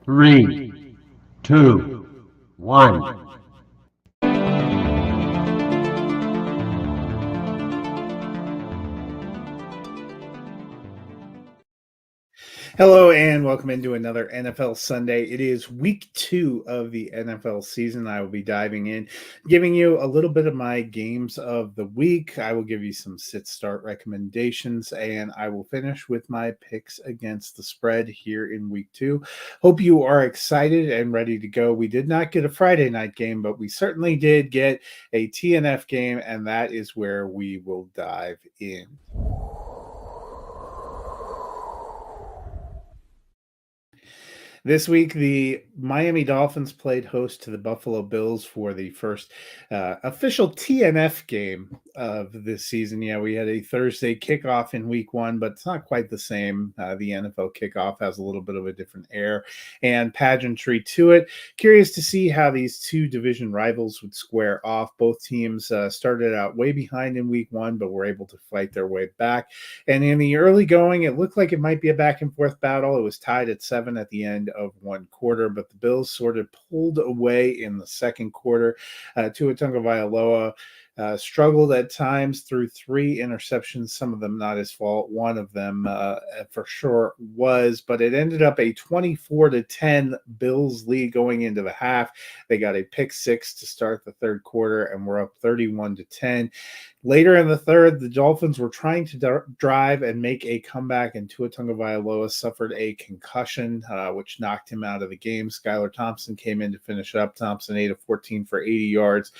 Three, two, one. Hello and welcome into another NFL Sunday. It is week 2 of the NFL season. I will be diving in, giving you a little bit of my games of the week. I will give you some sit-start recommendations, and I will finish with my picks against the spread here in week 2. Hope you are excited and ready to go. We did not get a Friday night game, but we certainly did get a TNF game, and that is where we will dive in. This week, the Miami Dolphins played host to the Buffalo Bills for the first official TNF game of this season. Yeah, we had a Thursday kickoff in week 1, but it's not quite the same. The NFL kickoff has a little bit of a different air and pageantry to it. Curious to see how these two division rivals would square off. Both teams started out way behind in week 1, but were able to fight their way back. And in the early going, it looked like it might be a back and forth battle. It was tied at 7 at the end of one quarter, but the Bills sort of pulled away in the second quarter. Tua Tagovailoa struggled at times through 3 interceptions, some of them not his fault. One of them for sure was, but it ended up a 24-10 Bills lead going into the half. They got a pick 6 to start the third quarter and were up 31-10. Later in the third, the Dolphins were trying to drive and make a comeback, and Tua Tagovailoa suffered a concussion, which knocked him out of the game. Skylar Thompson came in to finish up. Thompson 8 of 14 for 80 yards.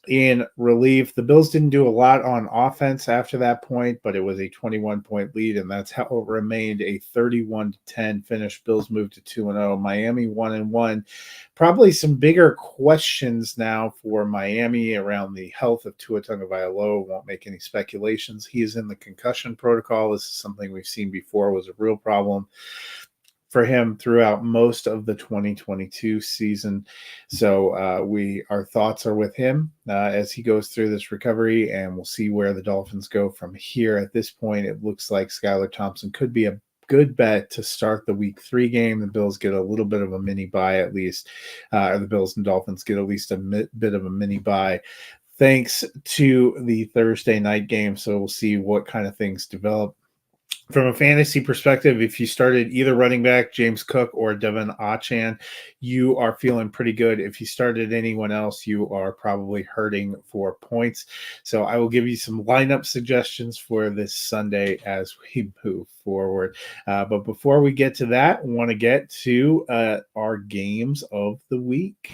In relief, the Bills didn't do a lot on offense after that point, but it was a 21-point lead, and that's how it remained a 31-10 finish. Bills moved to 2-0. Miami 1-1. Probably some bigger questions now for Miami around the health of Tua Tagovailoa. Won't make any speculations. He is in the concussion protocol. This is something we've seen before. Was a real problem for him throughout most of the 2022 season. So our thoughts are with him as he goes through this recovery, and we'll see where the Dolphins go from here. At this point, it looks like Skylar Thompson could be a good bet to start the week 3 game. The Bills get a little bit of a mini bye at least, or the Bills and Dolphins get at least a bit of a mini bye thanks to the Thursday night game. So we'll see what kind of things develop. From a fantasy perspective, if you started either running back, James Cook or Devon Achane, you are feeling pretty good. If you started anyone else, you are probably hurting for points. So I will give you some lineup suggestions for this Sunday as we move forward. But before we get to that, I want to get to our games of the week.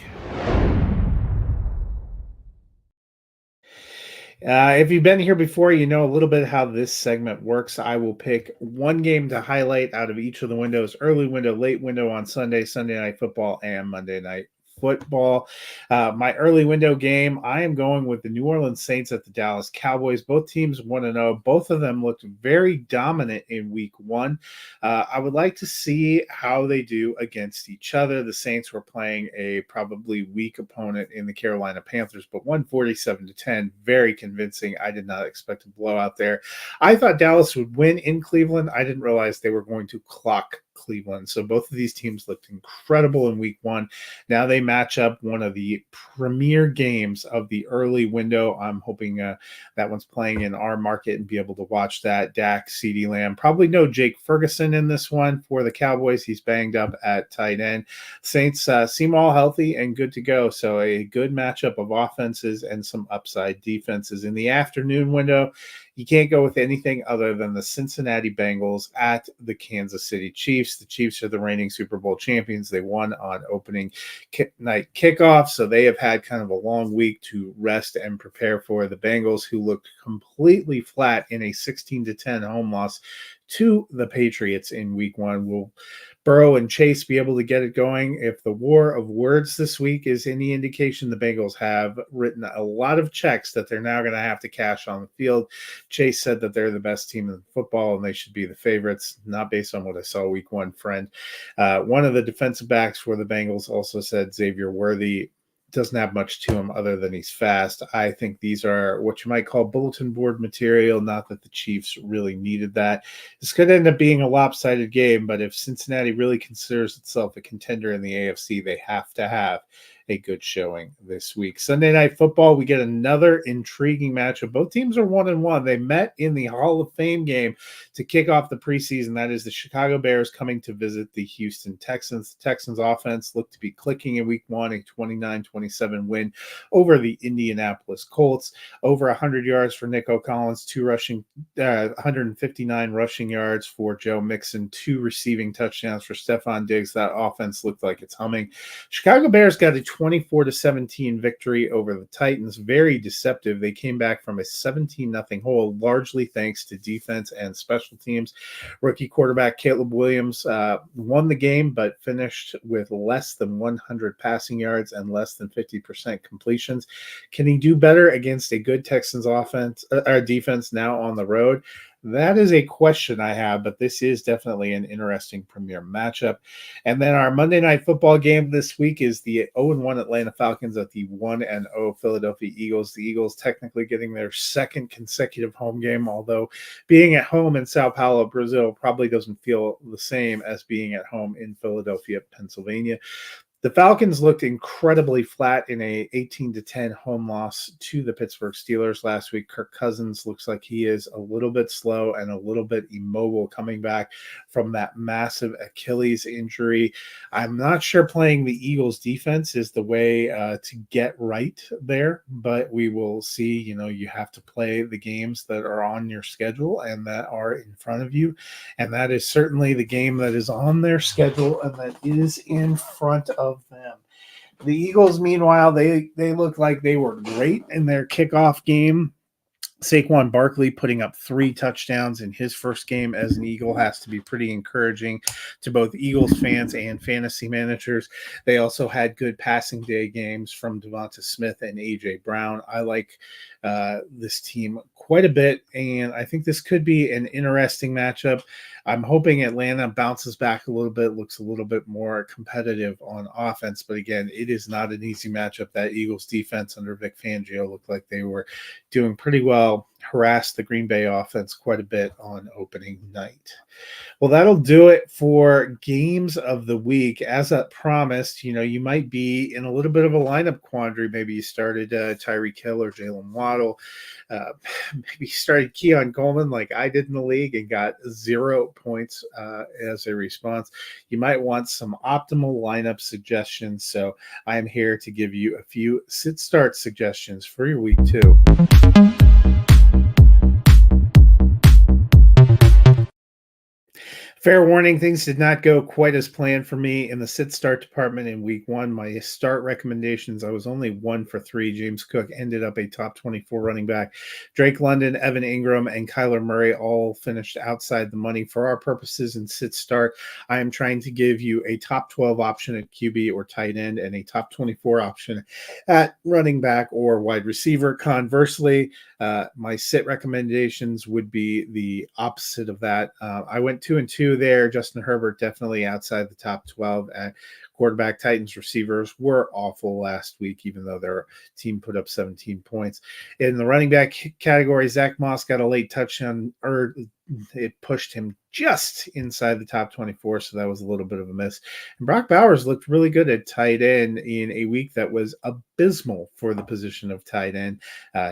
If you've been here before, you know a little bit how this segment works. I will pick one game to highlight out of each of the windows: early window, late window on Sunday, Sunday Night Football, and Monday Night Football. My early window game, I am going with the New Orleans Saints at the Dallas Cowboys. Both teams 1-0. Both of them looked very dominant in week 1. I would like to see how they do against each other. The Saints were playing a probably weak opponent in the Carolina Panthers, but 147-10, very convincing. I did not expect a blowout there. I thought Dallas would win in Cleveland. I didn't realize they were going to clock Cleveland. So both of these teams looked incredible in week 1. Now they match up one of the premier games of the early window. I'm hoping that one's playing in our market and be able to watch that. Dak, CeeDee Lamb, probably no Jake Ferguson in this one for the Cowboys. He's banged up at tight end. Saints seem all healthy and good to go. So a good matchup of offenses and some upside defenses. In the afternoon window, you can't go with anything other than the Cincinnati Bengals at the Kansas City Chiefs. The Chiefs are the reigning Super Bowl champions. They won on opening night kickoff, so they have had kind of a long week to rest and prepare for. The Bengals, who looked completely flat in a 16-10 home loss to the Patriots in week 1, will Burrow and Chase be able to get it going? If the war of words this week is any indication, the Bengals have written a lot of checks that they're now going to have to cash on the field. Chase said that they're the best team in football and they should be the favorites, not based on what I saw week 1, friend. One of the defensive backs for the Bengals also said Xavier Worthy doesn't have much to him other than he's fast. I think these are what you might call bulletin board material. Not that the Chiefs really needed that. This could end up being a lopsided game, but if Cincinnati really considers itself a contender in the AFC, they have to have a good showing this week. Sunday Night Football, we get another intriguing matchup. Both teams are 1-1. They met in the Hall of Fame game to kick off the preseason. That is the Chicago Bears coming to visit the Houston Texans. The Texans offense looked to be clicking in week one, a 29-27 win over the Indianapolis Colts. Over 100 yards for Nico Collins, 159 rushing yards for Joe Mixon, 2 receiving touchdowns for Stephon Diggs. That offense looked like it's humming. Chicago Bears got a 24-17 victory over the Titans. Very deceptive. They came back from a 17-0 hole, largely thanks to defense and special teams. Rookie quarterback Caleb Williams won the game, but finished with less than 100 passing yards and less than 50% completions. Can he do better against a good Texans defense now on the road? That is a question I have, but this is definitely an interesting premier matchup. And then our Monday Night Football game this week is the 0-1 Atlanta Falcons at the 1-0 Philadelphia Eagles. The Eagles technically getting their second consecutive home game, although being at home in Sao Paulo, Brazil probably doesn't feel the same as being at home in Philadelphia, Pennsylvania. The Falcons looked incredibly flat in a 18-10 home loss to the Pittsburgh Steelers last week. Kirk Cousins looks like he is a little bit slow and a little bit immobile coming back from that massive Achilles injury. I'm not sure playing the Eagles defense is the way to get right there, but we will see. You have to play the games that are on your schedule and that are in front of you. And that is certainly the game that is on their schedule and that is in front of them. The Eagles, meanwhile, they looked like they were great in their kickoff game. Saquon Barkley putting up 3 touchdowns in his first game as an Eagle has to be pretty encouraging to both Eagles fans and fantasy managers. They also had good passing day games from Devonta Smith and A.J. Brown. I like this team quite a bit, and I think this could be an interesting matchup. I'm hoping Atlanta bounces back a little bit, looks a little bit more competitive on offense. But again, it is not an easy matchup. That Eagles defense under Vic Fangio looked like they were doing pretty well, harassed the Green Bay offense quite a bit on opening night. Well, that'll do it for games of the week. As I promised, you might be in a little bit of a lineup quandary. Maybe you started Tyreek Hill or Jalen Waddle. Maybe you started Keon Coleman like I did in the league and got 0 points as a response. You might want some optimal lineup suggestions. So I am here to give you a few sit-start suggestions for your week 2. Fair warning, things did not go quite as planned for me in the sit-start department in week 1. My start recommendations, I was only 1 for 3. James Cook ended up a top 24 running back. Drake London, Evan Ingram, and Kyler Murray all finished outside the money. For our purposes in sit-start, I am trying to give you a top 12 option at QB or tight end and a top 24 option at running back or wide receiver. Conversely, my sit recommendations would be the opposite of that. I went 2-2 there. Justin Herbert definitely outside the top 12 at quarterback. Titans receivers were awful last week, even though their team put up 17 points. In the running back category, Zach Moss got a late touchdown, or it pushed him just inside the top 24, so that was a little bit of a miss. And Brock Bowers looked really good at tight end in a week that was abysmal for the position of tight end.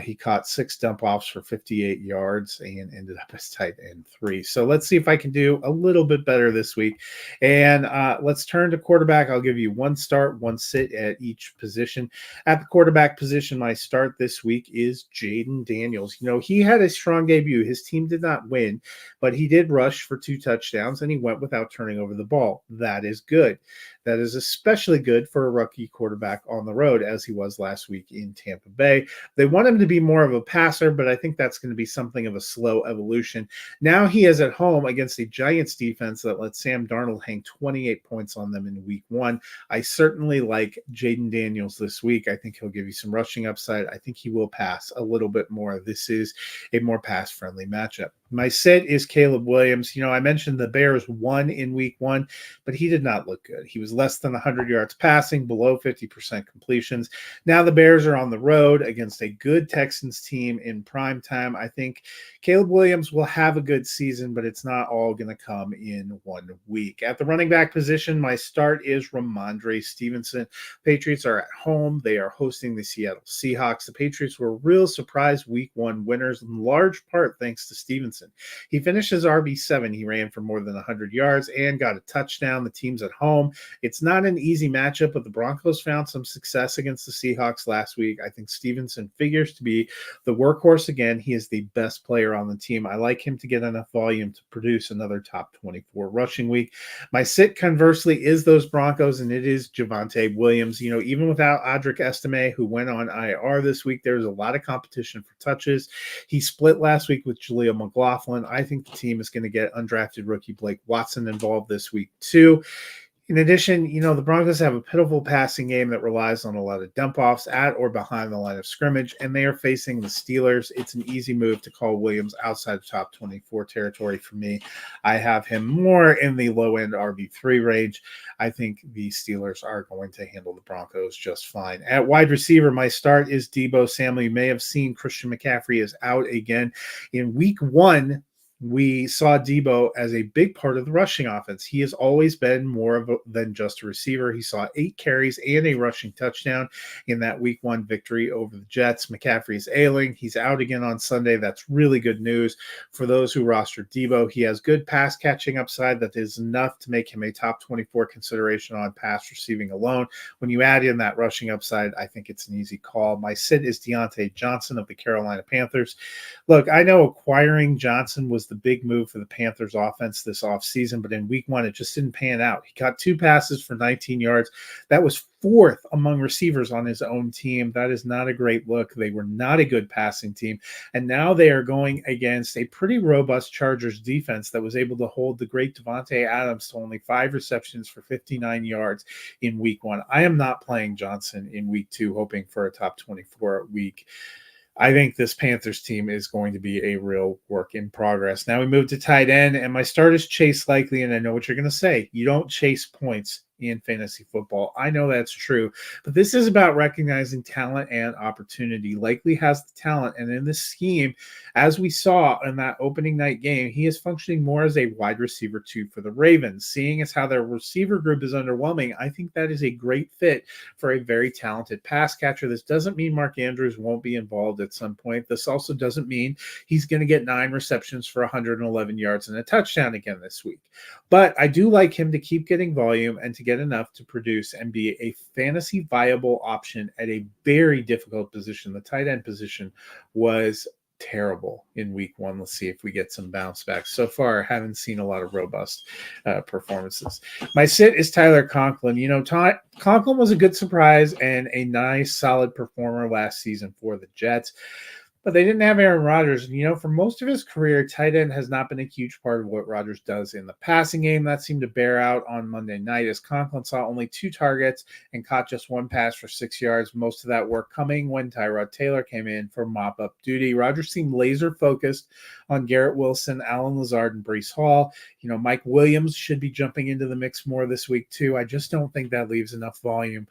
He caught 6 dump-offs for 58 yards and ended up as tight end 3. So let's see if I can do a little bit better this week. And let's turn to quarterback. I'll give you 1 start, 1 sit at each position. At the quarterback position, my start this week is Jaden Daniels. He had a strong debut. His team did not win, but he did rush for 2 touchdowns, and he went without turning over the ball. That is good. That is especially good for a rookie quarterback on the road, as he was last week in Tampa Bay. They want him to be more of a passer, but I think that's going to be something of a slow evolution. Now he is at home against a Giants defense that let Sam Darnold hang 28 points on them in week 1. I certainly like Jaden Daniels this week. I think he'll give you some rushing upside. I think he will pass a little bit more. This is a more pass-friendly matchup. My sit is Caleb Williams. I mentioned the Bears won in week 1, but he did not look good. He was less than 100 yards passing, below 50% completions. Now the Bears are on the road against a good Texans team in prime time. I think Caleb Williams will have a good season, but it's not all going to come in 1 week. At the running back position, my start is Ramondre Stevenson. Patriots are at home. They are hosting the Seattle Seahawks. The Patriots were real surprise week 1 winners, in large part thanks to Stevenson. He finished as RB7. He ran for more than 100 yards and got a touchdown. The team's at home. It's not an easy matchup, but the Broncos found some success against the Seahawks last week. I think Stevenson figures to be the workhorse again. He is the best player on the team. I like him to get enough volume to produce another top 24 rushing week. My sit, conversely, is those Broncos, and it is Javonte Williams. Even without Audric Estime, who went on IR this week, there's a lot of competition for touches. He split last week with Jaleel McLaughlin. I think the team is going to get undrafted rookie Blake Watson involved this week too. In addition, the Broncos have a pitiful passing game that relies on a lot of dump-offs at or behind the line of scrimmage, and they are facing the Steelers. It's an easy move to call Williams outside of top 24 territory for me. I have him more in the low-end RB3 range. I think the Steelers are going to handle the Broncos just fine. At wide receiver, my start is Deebo Samuel. You may have seen Christian McCaffrey is out again. In week 1, we saw Deebo as a big part of the rushing offense. He has always been more than just a receiver. He saw 8 carries and a rushing touchdown in that week 1 victory over the Jets. McCaffrey is ailing. He's out again on Sunday. That's really good news for those who rostered Deebo. He has good pass catching upside that is enough to make him a top 24 consideration on pass receiving alone. When you add in that rushing upside, I think it's an easy call. My sit is Deontay Johnson of the Carolina Panthers. Look, I know acquiring Johnson was the big move for the Panthers offense this offseason, but in week 1, it just didn't pan out. He caught 2 passes for 19 yards. That was 4th among receivers on his own team. That is not a great look. They were not a good passing team. And now they are going against a pretty robust Chargers defense that was able to hold the great Devontae Adams to only 5 receptions for 59 yards in week 1. I am not playing Johnson in week 2, hoping for a top 24 week. I think this Panthers team is going to be a real work in progress. Now we move to tight end, and my start is Chase Likely, and I know what you're going to say. You don't chase points in fantasy football. I know that's true, but this is about recognizing talent and opportunity. Likely has the talent, and in this scheme, as we saw in that opening night game, he is functioning more as a wide receiver 2 for the Ravens. Seeing as how their receiver group is underwhelming, I think that is a great fit for a very talented pass catcher. This doesn't mean Mark Andrews won't be involved at some point. This also doesn't mean he's going to get 9 receptions for 111 yards and a touchdown again this week. But I do like him to keep getting volume and to get enough to produce and be a fantasy viable option at a very difficult position. The tight end position was terrible in week 1. Let's see if we get some bounce back. So far, I haven't seen a lot of robust performances. My sit is Tyler Conklin. Conklin was a good surprise and a nice, solid performer last season for the Jets. But they didn't have Aaron Rodgers. And, for most of his career, tight end has not been a huge part of what Rodgers does in the passing game. That seemed to bear out on Monday night as Conklin saw only 2 targets and caught just 1 pass for 6 yards. Most of that work coming when Tyrod Taylor came in for mop-up duty. Rodgers seemed laser-focused on Garrett Wilson, Allen Lazard, and Breece Hall. Mike Williams should be jumping into the mix more this week, too. I just don't think that leaves enough volume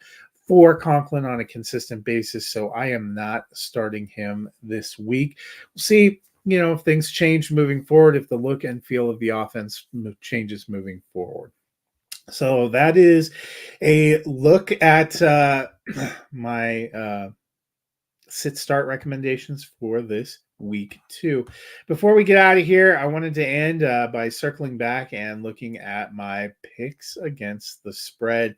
for Conklin on a consistent basis, so I am not starting him this week. We'll see, if things change moving forward, if the look and feel of the offense changes moving forward. So that is a look at my sit-start recommendations for this week 2. Before we get out of here, I wanted to end by circling back and looking at my picks against the spread.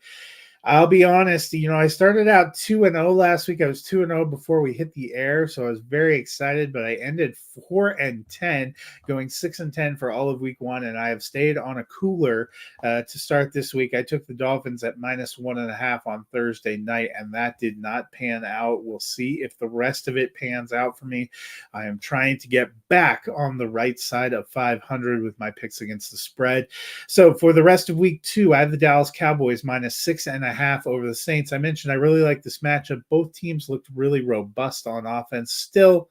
I'll be honest, I started out 2-0 last week. I was 2-0 before we hit the air, so I was very excited, but I ended 4-10, going 6-10 for all of week 1, and I have stayed on a cooler to start this week. I took the Dolphins at -1.5 on Thursday night, and that did not pan out. We'll see if the rest of it pans out for me. I am trying to get back on the right side of 500 with my picks against the spread. So for the rest of week 2, I have the Dallas Cowboys -6.5 over the Saints. I mentioned I really like this matchup. Both teams looked really robust on offense. Still,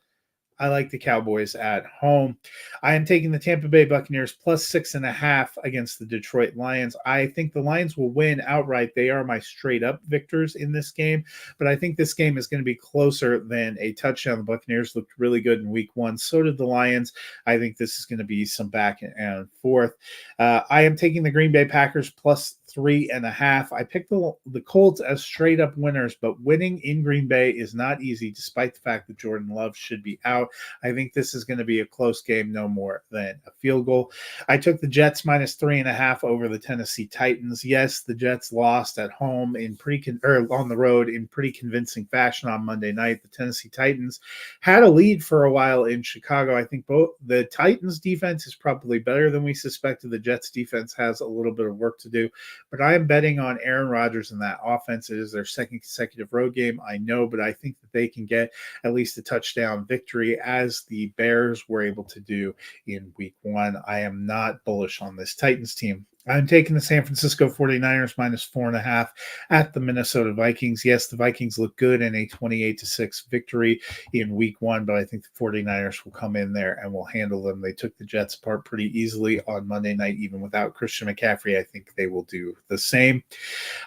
I like the Cowboys at home. I am taking the Tampa Bay Buccaneers plus 6.5 against the Detroit Lions. I think the Lions will win outright. They are my straight up victors in this game, but I think this game is going to be closer than a touchdown. The Buccaneers looked really good in week one. So did the Lions. I think this is going to be some back and forth. I am taking the Green Bay Packers plus 3.5. I picked the Colts as straight up winners, but winning in Green Bay is not easy, despite the fact that Jordan Love should be out. I think this is going to be a close game, no more than a field goal. I took the Jets minus 3.5 over the Tennessee Titans. Yes, the Jets lost at home on the road in pretty convincing fashion on Monday night. The Tennessee Titans had a lead for a while in Chicago. I think both the Titans defense is probably better than we suspected. The Jets defense has a little bit of work to do, but I am betting on Aaron Rodgers and that offense. It is their second consecutive road game, I know, but I think that they can get at least a touchdown victory, as the Bears were able to do in week one. I am not bullish on this Titans team. I'm taking the San Francisco 49ers minus 4.5 at the Minnesota Vikings. Yes, the Vikings look good in a 28-6 victory in week one, but I think the 49ers will come in there and will handle them. They took the Jets apart pretty easily on Monday night, even without Christian McCaffrey. I think they will do the same.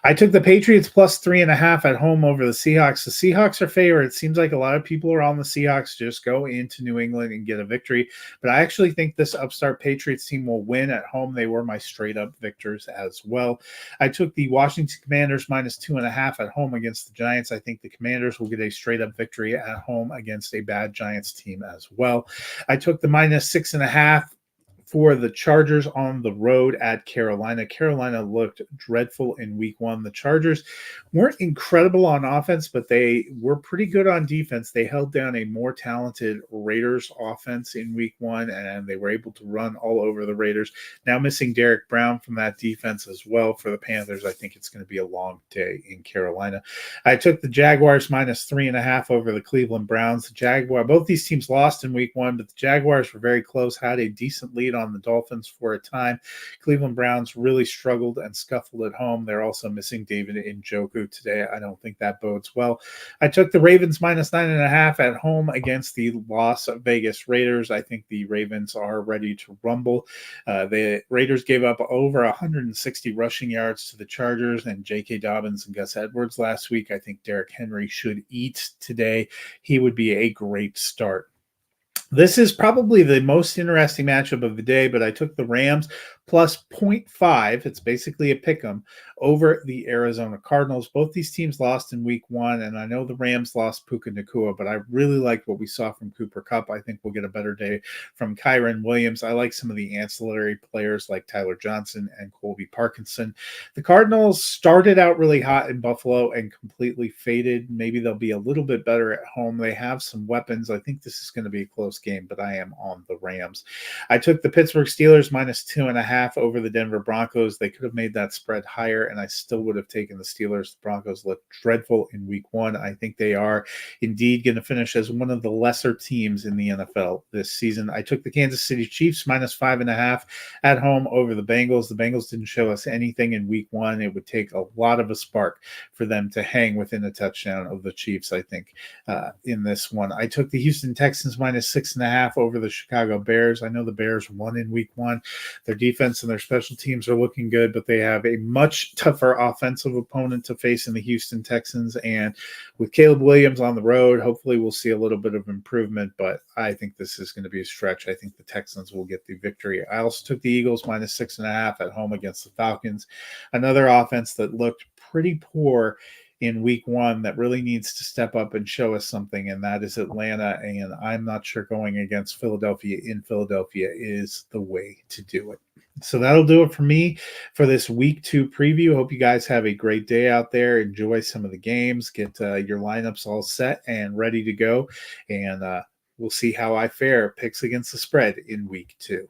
I took the Patriots plus 3.5 at home over the Seahawks. The Seahawks are favored. It seems like a lot of people are on the Seahawks. Just go into New England and get a victory. But I actually think this upstart Patriots team will win at home. They were my straight up victors as well. I took the Washington Commanders minus 2.5 at home against the Giants. I think the Commanders will get a straight up victory at home against a bad Giants team as well. I took the minus 6.5 for the Chargers on the road at Carolina. Carolina looked dreadful in week one. The Chargers weren't incredible on offense, but they were pretty good on defense. They held down a more talented Raiders offense in week one, and they were able to run all over the Raiders. Now missing Derek Brown from that defense as well for the Panthers. I think it's going to be a long day in Carolina. I took the Jaguars minus 3.5 over the Cleveland Browns. Both these teams lost in week one, but the Jaguars were very close, had a decent lead on the Dolphins for a time. Cleveland Browns really struggled and scuffled at home. They're also missing David Njoku today. I don't think that bodes well. I took the Ravens minus 9.5 at home against the Las Vegas Raiders. I think the Ravens are ready to rumble. The Raiders gave up over 160 rushing yards to the Chargers and J.K. Dobbins and Gus Edwards last week. I think Derrick Henry should eat today. He would be a great start. This is probably the most interesting matchup of the day, but I took the Rams plus 0.5. It's basically a pick 'em over the Arizona Cardinals. Both these teams lost in week one, and I know the Rams lost Puka Nacua, but I really liked what we saw from Cooper Kupp. I think we'll get a better day from Kyren Williams. I like some of the ancillary players like Tyler Johnson and Colby Parkinson. The Cardinals started out really hot in Buffalo and completely faded. Maybe they'll be a little bit better at home. They have some weapons. I think this is going to be a close game, but I am on the Rams. I took the Pittsburgh Steelers minus 2.5 over the Denver Broncos. They could have made that spread higher, and I still would have taken the Steelers. The Broncos looked dreadful in week one. I think they are indeed going to finish as one of the lesser teams in the NFL this season. I took the Kansas City Chiefs minus 5.5 at home over the Bengals. The Bengals didn't show us anything in week one. It would take a lot of a spark for them to hang within a touchdown of the Chiefs, I think, in this one. I took the Houston Texans minus 6.5 over the Chicago Bears. I know the Bears won in week one. Their defense and their special teams are looking good, but they have a much tougher offensive opponent to face in the Houston Texans. And with Caleb Williams on the road, hopefully we'll see a little bit of improvement, but I think this is going to be a stretch. I think the Texans will get the victory. I also took the Eagles minus 6.5 at home against the Falcons. Another offense that looked pretty poor in week one that really needs to step up and show us something, and that is Atlanta. And I'm not sure going against Philadelphia in Philadelphia is the way to do it. So that'll do it for me for this week 2 preview. Hope you guys have a great day out there. Enjoy some of the games. Get your lineups all set and ready to go. And we'll see how I fare picks against the spread in week 2.